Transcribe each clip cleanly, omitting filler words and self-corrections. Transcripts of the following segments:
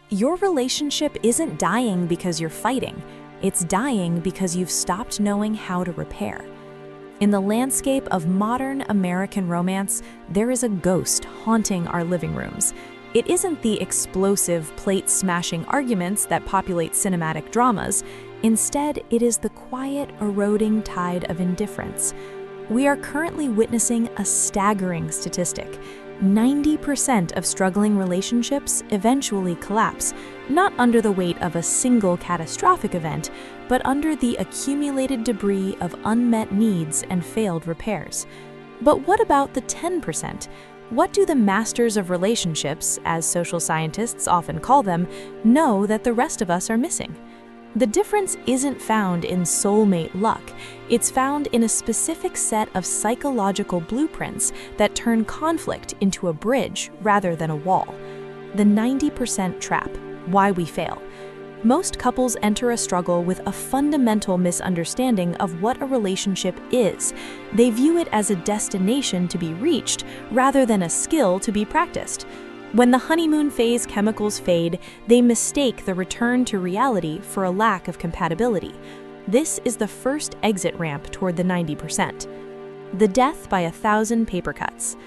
Your relationship isn't dying because you're fighting. It's dying because you've stopped knowing how to repair. In the landscape of modern American romance, there is a ghost haunting our living rooms. It isn't the explosive, plate-smashing arguments that populate cinematic dramas. Instead, it is the quiet, eroding tide of indifference. We are currently witnessing a staggering statistic. 90% of struggling relationships eventually collapse, not under the weight of a single catastrophic event, but under the accumulated debris of unmet needs and failed repairs. But what about the 10%? What do the masters of relationships, as social scientists often call them, know that the rest of us are missing? The difference isn't found in soulmate luck. It's found in a specific set of psychological blueprints that turn conflict into a bridge rather than a wall. The 90% trap, why we fail. Most couples enter a struggle with a fundamental misunderstanding of what a relationship is. They view it as a destination to be reached rather than a skill to be practiced. When the honeymoon phase chemicals fade, they mistake the return to reality for a lack of compatibility. This is the first exit ramp toward the 90%. The death by 1,000 paper cuts.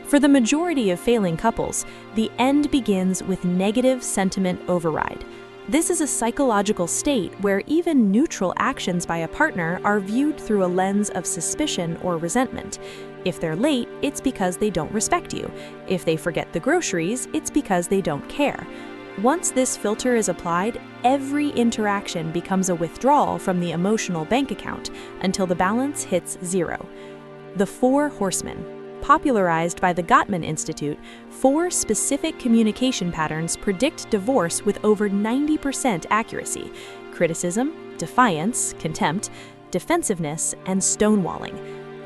For the majority of failing couples, the end begins with negative sentiment override. This is a psychological state where even neutral actions by a partner are viewed through a lens of suspicion or resentment. If they're late, it's because they don't respect you. If they forget the groceries, it's because they don't care. Once this filter is applied, every interaction becomes a withdrawal from the emotional bank account until the balance hits zero. The Four Horsemen. Popularized by the Gottman Institute, 4 specific communication patterns predict divorce with over 90% accuracy: criticism, defiance, contempt, defensiveness, and stonewalling.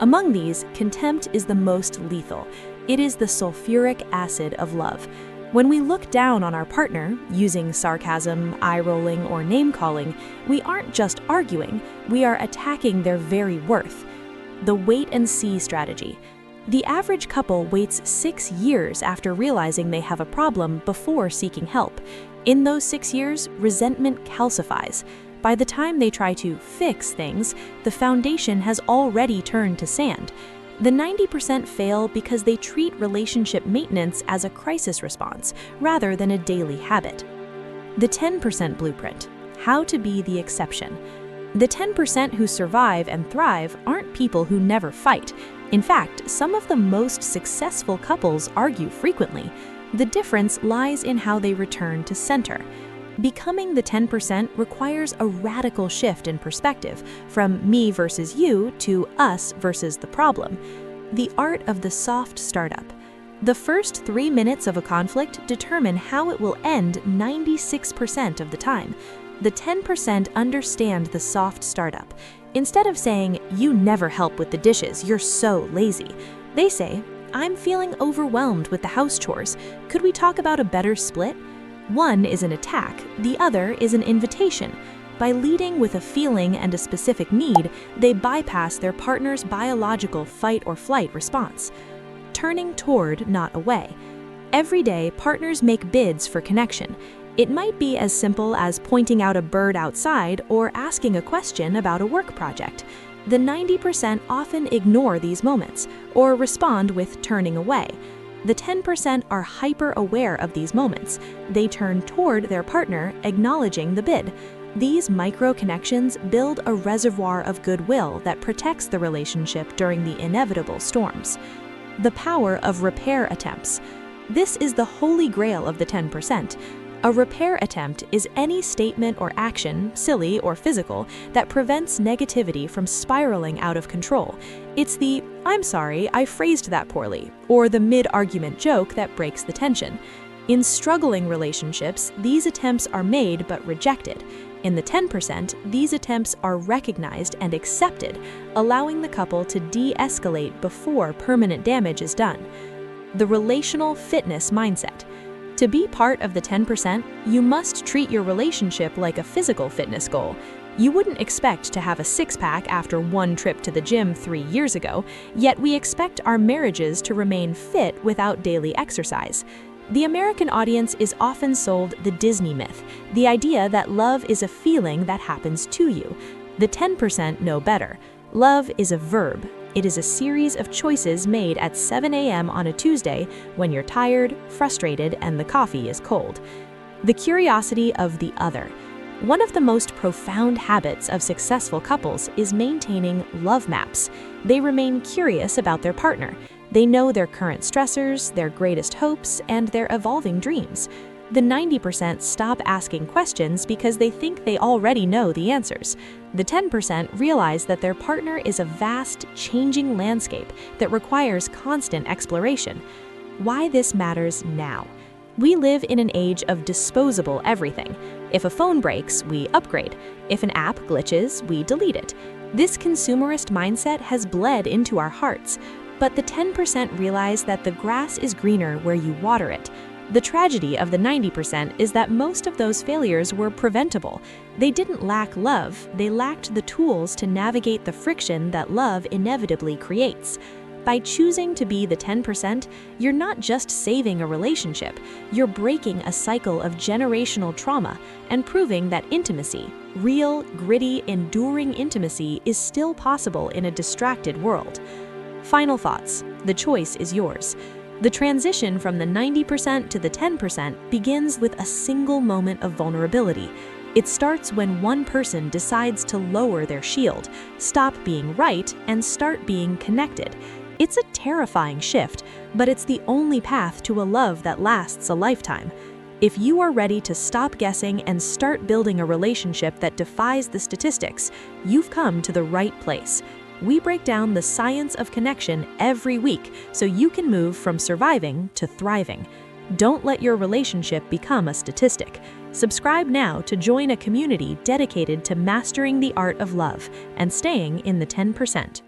Among these, contempt is the most lethal. It is the sulfuric acid of love. When we look down on our partner, using sarcasm, eye-rolling, or name-calling, we aren't just arguing, we are attacking their very worth. The wait-and-see strategy. The average couple waits 6 years after realizing they have a problem before seeking help. In those 6 years, resentment calcifies. By the time they try to fix things, the foundation has already turned to sand. The 90% fail because they treat relationship maintenance as a crisis response rather than a daily habit. The 10% blueprint. How to be the exception. The 10% who survive and thrive aren't people who never fight. In fact, some of the most successful couples argue frequently. The difference lies in how they return to center. Becoming the 10% requires a radical shift in perspective, from me versus you to us versus the problem. The art of the soft startup. The first 3 minutes of a conflict determine how it will end 96% of the time. The 10% understand the soft startup. Instead of saying, "You never help with the dishes, you're so lazy," they say, "I'm feeling overwhelmed with the house chores. Could we talk about a better split?" One is an attack, the other is an invitation. By leading with a feeling and a specific need, they bypass their partner's biological fight or flight response. Turning toward, not away. Every day, partners make bids for connection. It might be as simple as pointing out a bird outside or asking a question about a work project. The 90% often ignore these moments or respond with turning away. The 10% are hyper-aware of these moments. They turn toward their partner, acknowledging the bid. These micro-connections build a reservoir of goodwill that protects the relationship during the inevitable storms. The power of repair attempts. This is the holy grail of the 10%. A repair attempt is any statement or action, silly or physical, that prevents negativity from spiraling out of control. It's the "I'm sorry, I phrased that poorly," or the mid-argument joke that breaks the tension. In struggling relationships, these attempts are made but rejected. In the 10%, these attempts are recognized and accepted, allowing the couple to de-escalate before permanent damage is done. The relational fitness mindset. To be part of the 10%, you must treat your relationship like a physical fitness goal. You wouldn't expect to have a six-pack after one trip to the gym 3 years ago, yet we expect our marriages to remain fit without daily exercise. The American audience is often sold the Disney myth, the idea that love is a feeling that happens to you. The 10% know better. Love is a verb. It is a series of choices made at 7 a.m. on a Tuesday when you're tired, frustrated, and the coffee is cold. The curiosity of the other. One of the most profound habits of successful couples is maintaining love maps. They remain curious about their partner. They know their current stressors, their greatest hopes, and their evolving dreams. The 90% stop asking questions because they think they already know the answers. The 10% realize that their partner is a vast, changing landscape that requires constant exploration. Why this matters now. We live in an age of disposable everything. If a phone breaks, we upgrade. If an app glitches, we delete it. This consumerist mindset has bled into our hearts. But the 10% realize that the grass is greener where you water it. The tragedy of the 90% is that most of those failures were preventable. They didn't lack love, they lacked the tools to navigate the friction that love inevitably creates. By choosing to be the 10%, you're not just saving a relationship, you're breaking a cycle of generational trauma and proving that intimacy, real, gritty, enduring intimacy, is still possible in a distracted world. Final thoughts. The choice is yours. The transition from the 90% to the 10% begins with a single moment of vulnerability. It starts when one person decides to lower their shield, stop being right, and start being connected. It's a terrifying shift, but it's the only path to a love that lasts a lifetime. If you are ready to stop guessing and start building a relationship that defies the statistics, you've come to the right place. We break down the science of connection every week so you can move from surviving to thriving. Don't let your relationship become a statistic. Subscribe now to join a community dedicated to mastering the art of love and staying in the 10%.